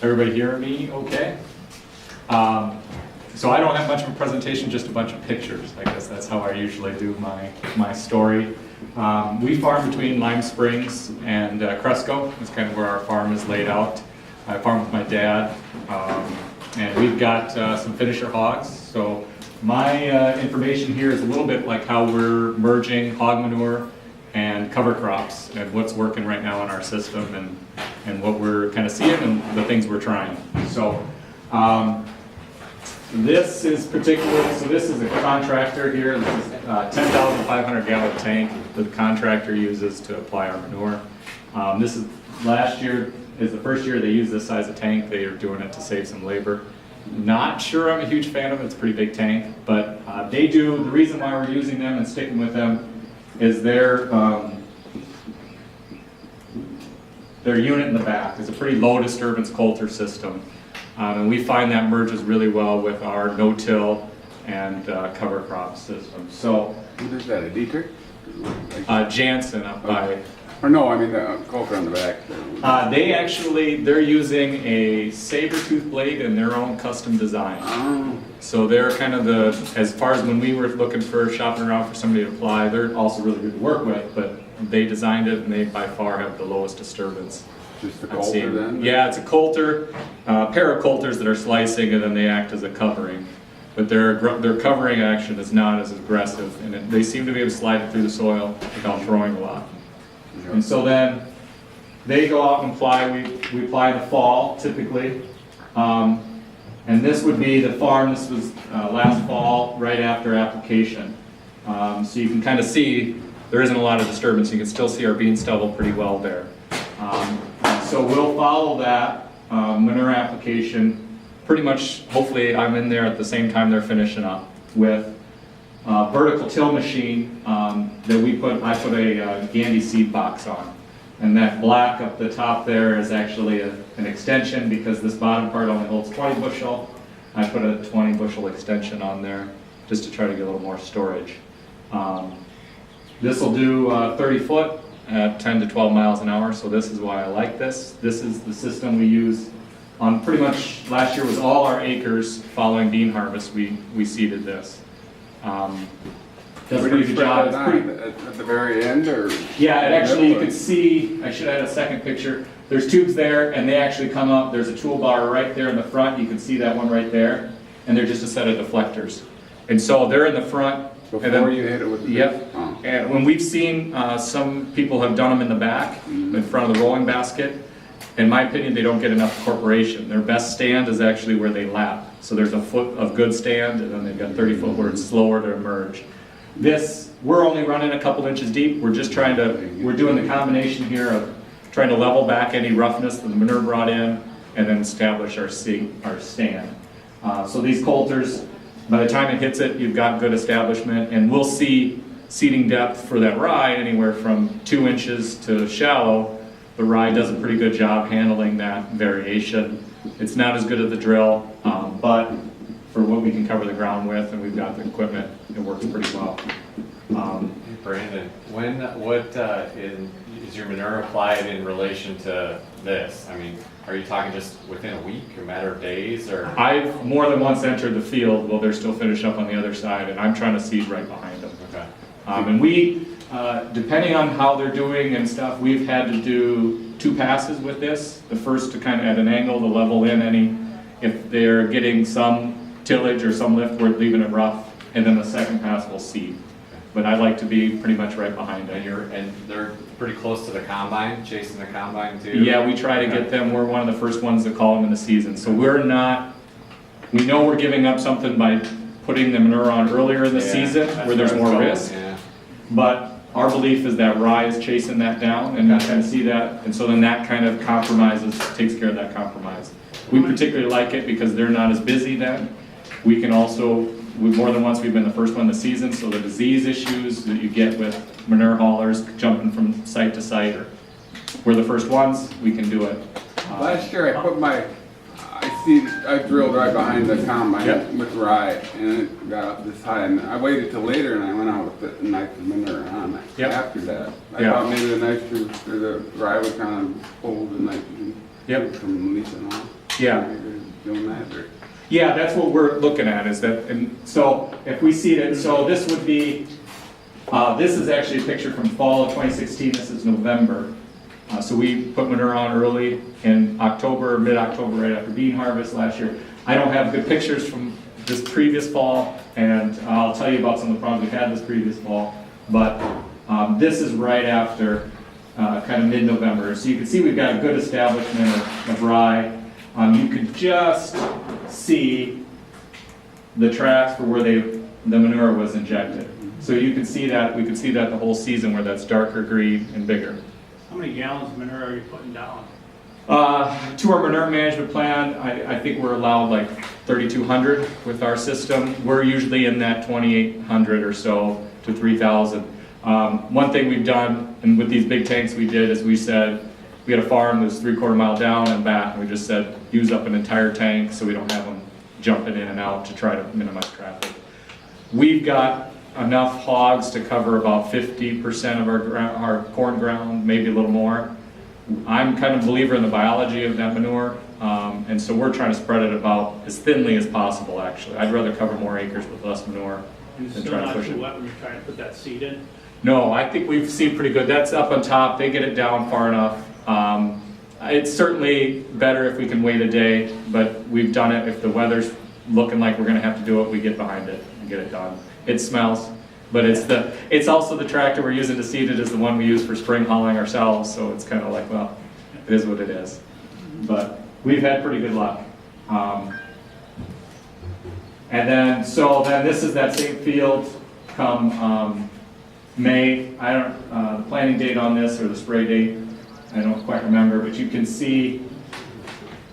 Everybody hear me okay? So I don't have much of a presentation, just a bunch of pictures. I guess that's how I usually do my story. We farm between Lime Springs and Cresco. That's kind of where our farm is laid out. I farm with my dad, and we've got some finisher hogs. So my information here is a little bit like how we're merging hog manure and cover crops and what's working right now in our system and what we're kind of seeing and the things we're trying. So this is particular, so this is a contractor here. This is a 10,500 gallon tank that the contractor uses to apply our manure. This is last year is the first year they used this size of tank. They are doing it to save some labor. Not sure I'm a huge fan of it. It's a pretty big tank, but they do, the reason why we're using them and sticking with them is their unit in the back is a pretty low disturbance coulter system. And we find that merges really well with our no-till and cover crop system. So, Who's that, a Dietrich? Jansen up by, Or no, I mean the coulter on the back. they're using a saber-tooth blade in their own custom design. Oh, So they're kind of as far as when we were looking for, shopping around for somebody to apply, they're also really good to work with, but they designed it and they by far have the lowest disturbance. just the I've coulter seen. then? Yeah, it's a coulter, pair of coulters that are slicing and then they act as a covering. But their covering action is not as aggressive and they seem to be able to slide it through the soil without throwing a lot. Yeah. And so then they go out and apply, we apply in the fall typically. And this would be the farm, this was last fall, right after application. So you can kind of see there isn't a lot of disturbance. You can still see our bean stubble pretty well there. So we'll follow that manure application. Pretty much, hopefully I'm in there at the same time they're finishing up with vertical till machine that I put a Gandy seed box on. And that black up the top there is actually an extension because this bottom part only holds 20 bushel. I put a 20 bushel extension on there just to try to get a little more storage. This will do 30 foot at 10 to 12 miles an hour, so this is why I like this. This is the system we use on pretty much, last year was all our acres following bean harvest, we seeded this. Does a Where do pretty you good spread job. that It's on? pretty, At the very end, or? yeah, it actually, you Middle, or- could see, I should have had a second picture. There's tubes there and they actually come up, there's a toolbar right there in the front, you can see that one right there. And they're just a set of deflectors. And so they're in the front. and then- Before you hit it with the... Yep. Oh. And when we've seen, some people have done them in the back, in front of the rolling basket. In my opinion, they don't get enough incorporation. Their best stand is actually where they lap. So there's a foot of good stand, and then they've got 30 foot where it's slower to emerge. This, we're only running a couple inches deep. We're just trying to, we're doing the combination here of trying to level back any roughness that the manure brought in, and then establish our stand. So these coulters, by the time it hits it, you've got good establishment, and we'll see seeding depth for that rye anywhere from 2 inches to shallow. The rye does a pretty good job handling that variation. It's not as good as the drill, but for what we can cover the ground with, and we've got the equipment, it works pretty well. Brandon, is your manure applied in relation to this? I mean, are you talking just within a week, a matter of days, or? I've more than once entered the field while they're still finished up on the other side, and I'm trying to seed right behind them. Okay. And we, depending on how they're doing and stuff, we've had to do 2 passes with this. The first to kind of at an angle to level in any, if they're getting some tillage or some lift, we're leaving it rough, and then the second pass will seed. But I like to be pretty much right behind it. And they're pretty close to the combine, chasing the combine too? Yeah, we try to get them, we're one of the first ones to call them in the season. So we're not, we know we're giving up something by putting the manure on earlier in the Yeah, season that's where there's where I was more going, risk. yeah. But our belief is that rye is chasing that down and we kind of see that. And so then that kind of compromises, takes care of that compromise. We particularly like it because they're not as busy then. We can also, more than once we've been the first one this season, so the disease issues that you get with manure haulers jumping from site to site, or we're the first ones, we can do it. Last year I put I drilled right behind the combine Yep. with rye, and it got up this high, and I waited till later and I went out with the nitrogen manure on it. Yep. After that, I Yeah. thought maybe the nitrogen, or the rye would kind of hold the nitrogen Yep. from leaching off. Yeah. Doing that, or? Yeah, that's what we're looking at, is that, and so if we see that, so this would be, this is actually a picture from fall of 2016, this is November. So we put manure on early in October, mid-October, right after bean harvest last year. I don't have good pictures from this previous fall, and I'll tell you about some of the problems we had this previous fall, but this is right after kind of mid-November. So you can see we've got a good establishment of rye. You could just see the tracks for where the manure was injected. So you can see that, we can see that the whole season where that's darker green and bigger. How many gallons of manure are you putting down? To our manure management plan, I think we're allowed like 3,200 with our system. We're usually in that 2,800 or so to 3,000. One thing we've done, and with these big tanks we did, is we said, we had a farm that was 3/4 mile down and back, and we just said, use up an entire tank so we don't have them jumping in and out to try to minimize traffic. We've got enough hogs to cover about 50% of our corn ground, maybe a little more. I'm kind of a believer in the biology of that manure, and so we're trying to spread it about as thinly as possible, actually. I'd rather cover more acres with less manure And it's than still try to not push too it. wet when you're trying to put that seed in? No, I think we've seen pretty good. That's up on top. They get it down far enough. It's certainly better if we can wait a day, but we've done it. If the weather's looking like we're going to have to do it, we get behind it and get it done. It smells, but it's also the tractor we're using to seed it is the one we use for spring hauling ourselves. So it's kind of like, well, it is what it is. But we've had pretty good luck. And then, so then this is that same field come May. I don't, the planting date on this or the spray date, I don't quite remember, but you can see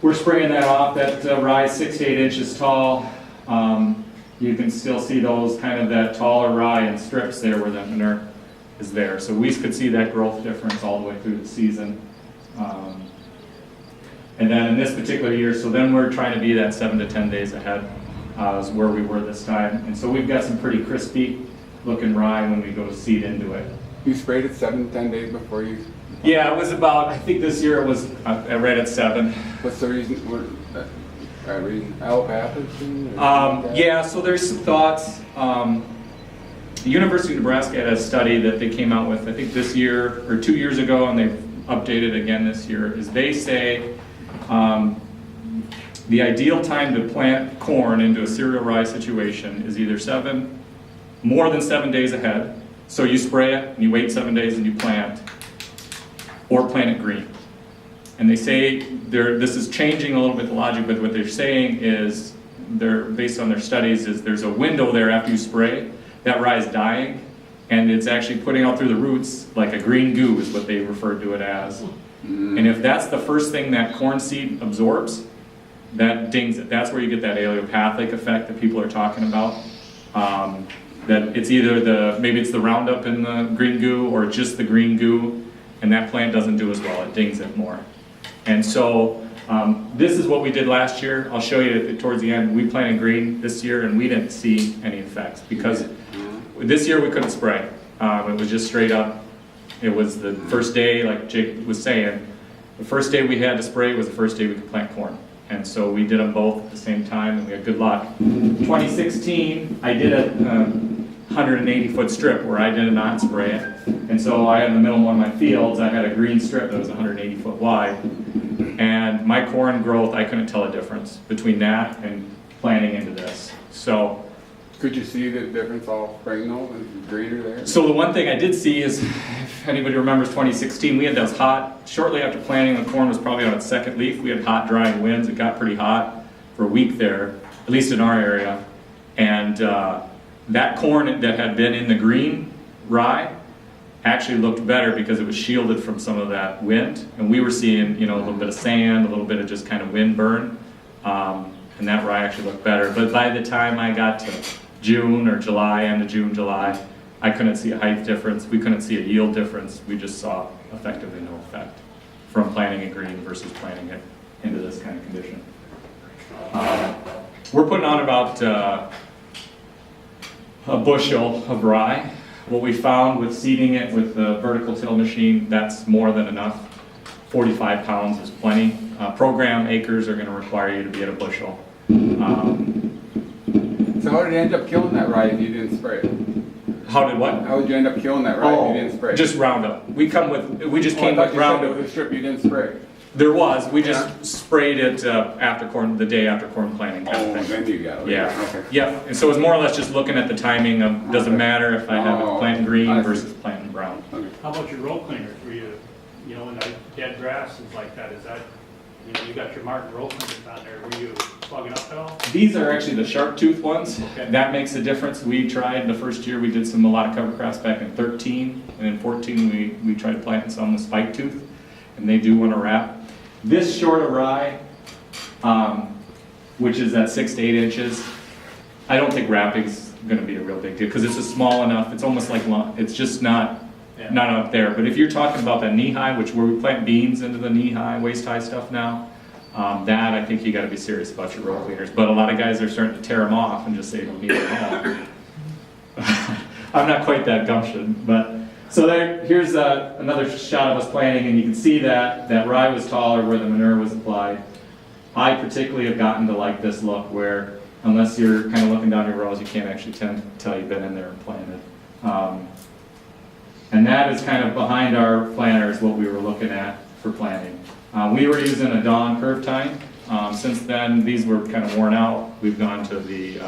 we're spraying that off. That rye 6 to 8 inches tall. You can still see those kind of that taller rye in strips there where that manure is there. So we could see that growth difference all the way through the season. And then in this particular year, so then we're trying to be that 7 to 10 days ahead is where we were this time. And so we've got some pretty crispy looking rye when we go to seed into it. You sprayed it 7 to 10 days before you? Yeah, it was about, I think this year it was right at 7. What's the reason? Reason allopathogen? Yeah, so there's some thoughts. The University of Nebraska had a study that they came out with, I think this year or 2 years ago, and they've updated again this year, is they say the ideal time to plant corn into a cereal rye situation is either more than 7 days ahead. So you spray it and you wait 7 days and you plant, or plant it green. And they say this is changing a little bit the logic, but what they're saying is, based on their studies, is there's a window there after you spray, that rye is dying, and it's actually putting out through the roots like a green goo is what they refer to it as. And if that's the first thing that corn seed absorbs, that dings it. That's where you get that allelopathic effect that people are talking about. That it's either maybe it's the Roundup in the green goo or just the green goo, and that plant doesn't do as well, it dings it more. And so this is what we did last year. I'll show you towards the end. We planted green this year and we didn't see any effects because this year we couldn't spray. It was just straight up. It was the first day, like Jake was saying, the first day we had to spray was the first day we could plant corn. And so we did them both at the same time and we had good luck. 2016, I did a 180-foot strip where I did not spray it. And so I had in the middle of one of my fields, I had a green strip that was 180 foot wide. And my corn growth, I couldn't tell a difference between that and planting into this. So, Could you see the difference all spring though? Is it greener there? so the one thing I did see is, if anybody remembers 2016, we had those hot, shortly after planting, the corn was probably on its second leaf. We had hot, drying winds. It got pretty hot for a week there, at least in our area. And that corn that had been in the green rye actually looked better because it was shielded from some of that wind. And we were seeing, a little bit of sand, a little bit of just kind of wind burn. And that rye actually looked better. But by the time I got to June or July, end of June, July, I couldn't see a height difference. We couldn't see a yield difference. We just saw effectively no effect from planting it green versus planting it into this kind of condition. We're putting on about a bushel of rye. What we found with seeding it with the vertical till machine, that's more than enough. 45 pounds is plenty. Program acres are going to require you to be at a bushel. So how did you end up killing that rye if you didn't spray it? How did what? How did you end up killing that rye if you didn't spray it? Just Roundup. We just Oh, I came thought with you said there Roundup. was a strip you didn't spray. There was, we just Yeah. sprayed it after corn, the day after corn planting kind Oh, of thing. then you got it. Yeah, Okay. yeah, and so it's more or less just looking at the timing of, does it Okay. matter if I have it Oh, planting I green see. versus planting brown? Okay. How about your row cleaners? Were you know, when the dead grass is like that, is that, you know, you got your Martin row cleaners on there, were you plugging up at all? These are actually the sharp tooth ones. Okay. That makes a difference. We tried, the first year we did a lot of cover crops back in 13, and in 14 we tried planting some with spike tooth, and they do want to wrap. This short of rye, which is at 6 to 8 inches, I don't think wrapping's going to be a real big deal, because it's a small enough, it's almost like, it's just not Yeah. not up there. But if you're talking about that knee-high, which where we plant beans into the knee-high, waist-high stuff now, that I think you got to be serious about your row cleaners. But a lot of guys are starting to tear them off and just say, don't need it at all. I'm not quite that gumption, but so here's another shot of us planting, and you can see that rye was taller where the manure was applied. I particularly have gotten to like this look where, unless you're kind of looking down your rows, you can't actually tell you've been in there and planted. And that is kind of behind our planters, what we were looking at for planting. We were using a Dawn curve tine. Since then, these were kind of worn out. We've gone to the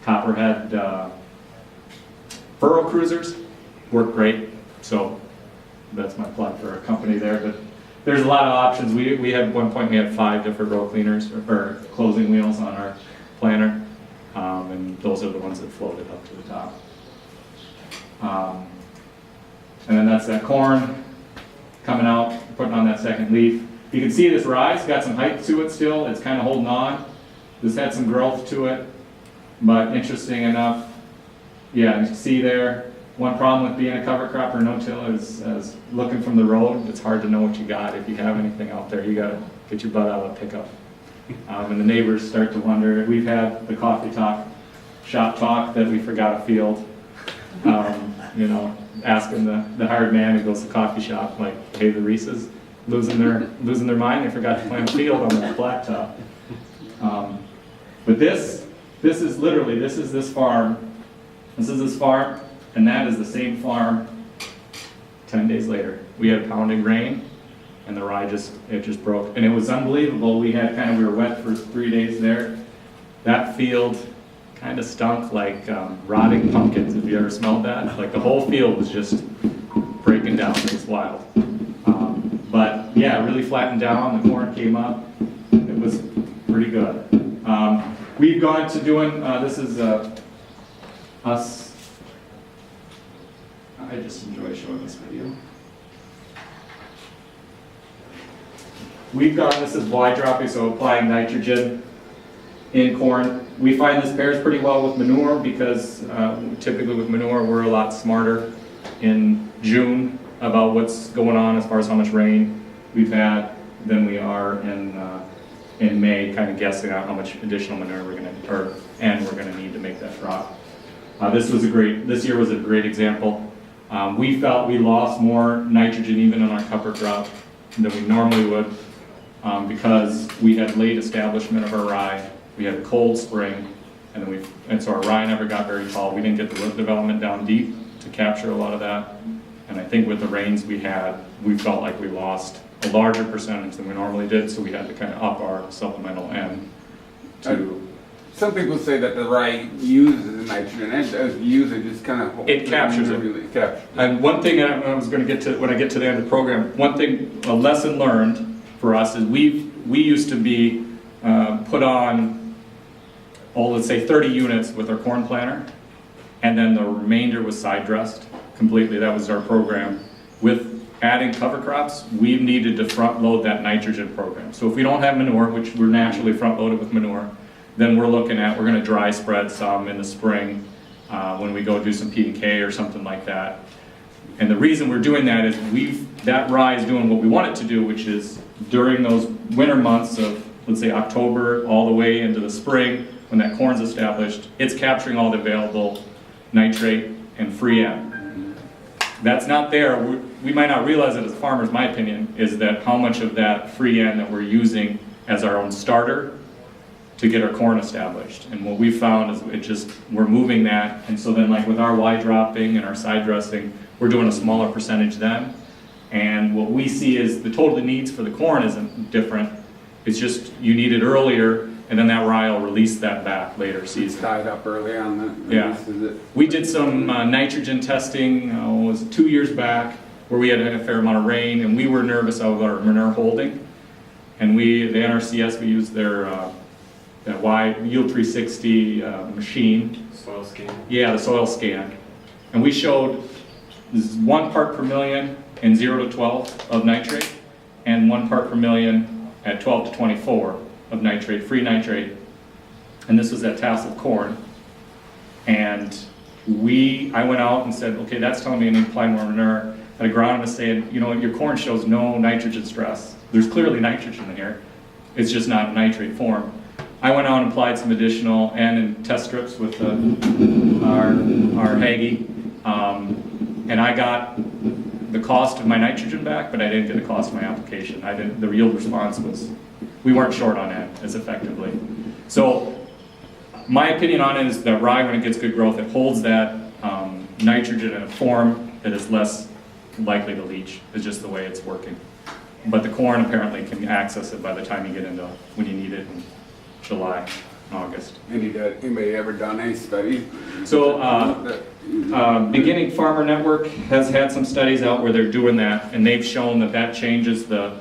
Copperhead furrow cruisers. Work great. So that's my plug for a company there. But there's a lot of options. We had one point we had 5 different row cleaners or closing wheels on our planter, and those are the ones that floated up to the top. And then that's that corn coming out, putting on that second leaf. You can see this rye's got some height to it still. It's kind of holding on. This had some growth to it, but interesting enough, yeah, you can see there. One problem with being a cover crop or no-till is looking from the road, it's hard to know what you got. If you have anything out there, you gotta get your butt out of the pickup. And the neighbors start to wonder. We've had the coffee talk, shop talk that we forgot a field. You know, asking the hired man who goes to the coffee shop, like, hey, the Reese's losing their mind, they forgot to plant a field on the blacktop. But this is literally, this is this farm, and that is the same farm 10 days later. We had pounding rain, and the rye just broke. And it was unbelievable. We were wet for 3 days there. That field kind of stunk like rotting pumpkins, if you ever smelled that. Like the whole field was just breaking down. It was wild. But yeah, it really flattened down. The corn came up. It was pretty good. We've gone to doing, this is us. I just enjoy showing this video. We've got, this is Y dropping, so applying nitrogen in corn. We find this pairs pretty well with manure because typically with manure we're a lot smarter in June about what's going on as far as how much rain we've had than we are in May, kind of guessing out how much additional manure we're gonna need to make that crop. This year was a great example. We felt we lost more nitrogen even in our cover crop than we normally would because we had late establishment of our rye. We had a cold spring, and so our rye never got very tall. We didn't get the root development down deep to capture a lot of that. And I think with the rains we had, we felt like we lost a larger percentage than we normally did, so we had to kind of up our supplemental N to... Some people say that the rye uses nitrogen, and it does use it, just kind of... It captures it. Really captures. And one thing I was going to get to, when I get to the end of the program, one thing, a lesson learned for us is we used to be put on, let's say 30 units with our corn planter, and then the remainder was side dressed completely. That was our program. With adding cover crops, we needed to front load that nitrogen program. So if we don't have manure, which we're naturally front loaded with manure, then we're going to dry spread some in the spring when we go do some P&K or something like that. And the reason we're doing that is that rye is doing what we want it to do, which is during those winter months of, let's say, October all the way into the spring, when that corn's established, it's capturing all the available nitrate and free N. That's not there. we might not realize it as farmers, my opinion, is that how much of that free N that we're using as our own starter to get our corn established. And what we found is we're moving that, and so then like with our Y dropping and our side dressing, we're doing a smaller percentage then. And what we see is the total needs for the corn isn't different, it's just you need it earlier, and then that rye will release that back later It's season. tied up early on the, Yeah. this is it. We did some nitrogen testing, it was 2 years back, where we had a fair amount of rain, and we were nervous about our manure holding. And the NRCS, we used their that Yield 360 machine. Soil scan? Yeah, the soil scan. And we showed this is 1 part per million in 0 to 12 of nitrate, and 1 part per million at 12 to 24 of nitrate, free nitrate. And this was at tassel corn. And I went out and said, okay, that's telling me I need to apply more manure. And agronomist saying, you know what, your corn shows no nitrogen stress. There's clearly nitrogen in here. It's just not in nitrate form. I went out and applied some additional N in test strips with our Hagee. And I got the cost of my nitrogen back, but I didn't get the cost of my application. The yield response we weren't short on N as effectively. So my opinion on it is that rye, when it gets good growth, it holds that nitrogen in a form that is less likely to leach. It's just the way it's working. But the corn apparently can access it by the time you get into when you need it in July and August. Anybody ever done any studies? So Beginning Farmer Network has had some studies out where they're doing that, and they've shown that changes the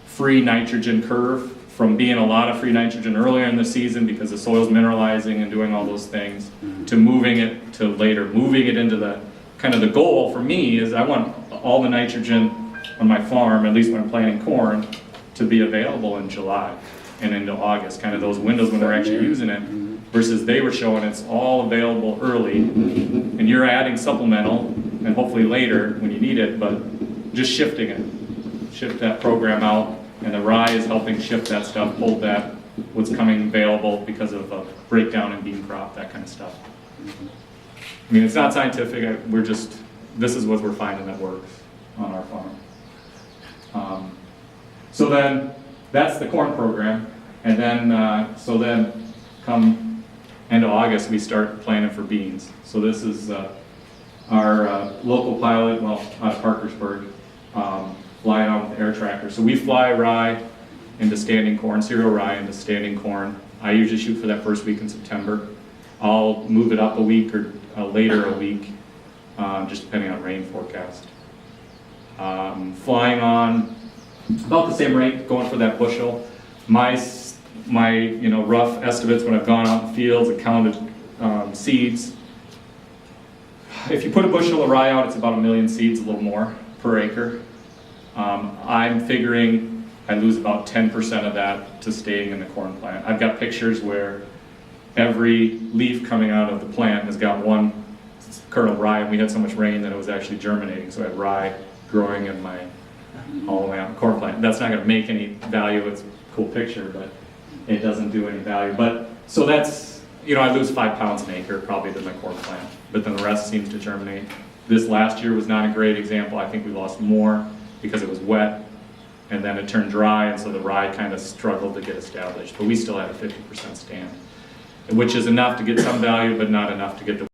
free nitrogen curve from being a lot of free nitrogen earlier in the season because the soil's mineralizing and doing all those things, to moving it to later, moving it into the kind of the goal for me is I want all the nitrogen on my farm, at least when I'm planting corn, to be available in July and into August, kind of those windows when we're actually using it, versus they were showing it's all available early, and you're adding supplemental, and hopefully later when you need it, but just shifting it, shift that program out, and the rye is helping shift that stuff, hold that, what's coming available because of a breakdown in bean crop, that kind of stuff. I mean, it's not scientific, this is what we're finding that works on our farm. So then, that's the corn program, and then, so then come end of August, we start planning for beans. So this is our local pilot, well, out of Parkersburg, flying out with the air tractor. So we fly rye into standing corn, cereal rye into standing corn. I usually shoot for that first week in September. I'll move it up a week or later a week, just depending on rain forecast. Flying on about the same rate, going for that bushel. My rough estimates when I've gone out in the fields and counted seeds. If you put a bushel of rye out, it's about 1 million seeds, a little more per acre. I'm figuring I lose about 10% of that to staying in the corn plant. I've got pictures where every leaf coming out of the plant has got one kernel of rye, and we had so much rain that it was actually germinating, so I had rye growing in all the way out the corn plant. That's not going to make any value. It's a cool picture, but it doesn't do any value. But so that's, I lose 5 pounds an acre probably to my corn plant, but then the rest seems to germinate. This last year was not a great example. I think we lost more because it was wet, and then it turned dry, and so the rye kind of struggled to get established. But we still had a 50% stand, which is enough to get some value, but not enough to get the